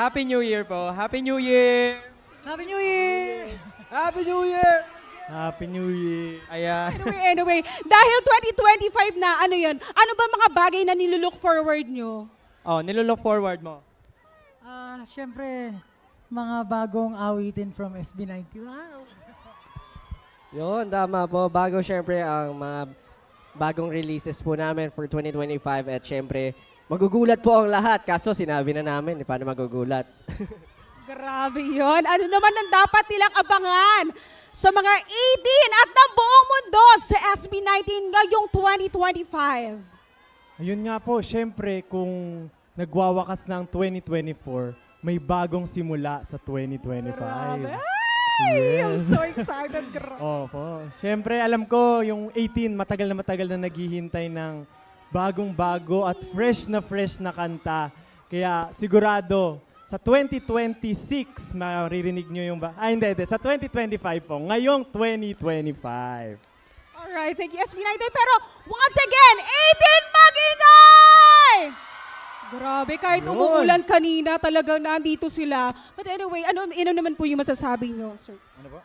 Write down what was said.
Happy New Year po. Happy New Year! Happy New Year! Happy New Year! Happy New Year! Ayan. Anyway, dahil 2025 na, ano yun? Ano ba mga bagay na nilulook forward nyo? Oh, nilulook forward mo. Siyempre, mga bagong awitin from SB90. Wow! Yun, tama po. Bago syempre ang mga bagong releases po namin for 2025 at syempre, magugulat po ang lahat. Kaso sinabi na namin, paano magugulat? Grabe yun. Ano naman ang dapat nilang abangan sa mga 18 at ng buong mundo sa SB19 ngayong 2025? Ayun nga po, siyempre, kung nagwawakas ng 2024, may bagong simula sa 2025. Grabe. Ay, I'm Yes. so excited. Opo. Siyempre, alam ko, yung 18, matagal na naghihintay ng bagong-bago at fresh na kanta. Kaya sigurado, sa 2026, maririnig nyo yung hindi. Sa 2025 po. Ngayong 2025. Alright, thank you SB19. Pero once again, 18 magingay! Grabe, kahit Yun. umuulan kanina, talagang nandito sila. But anyway, ano naman po yung masasabi nyo, sir? Ano po?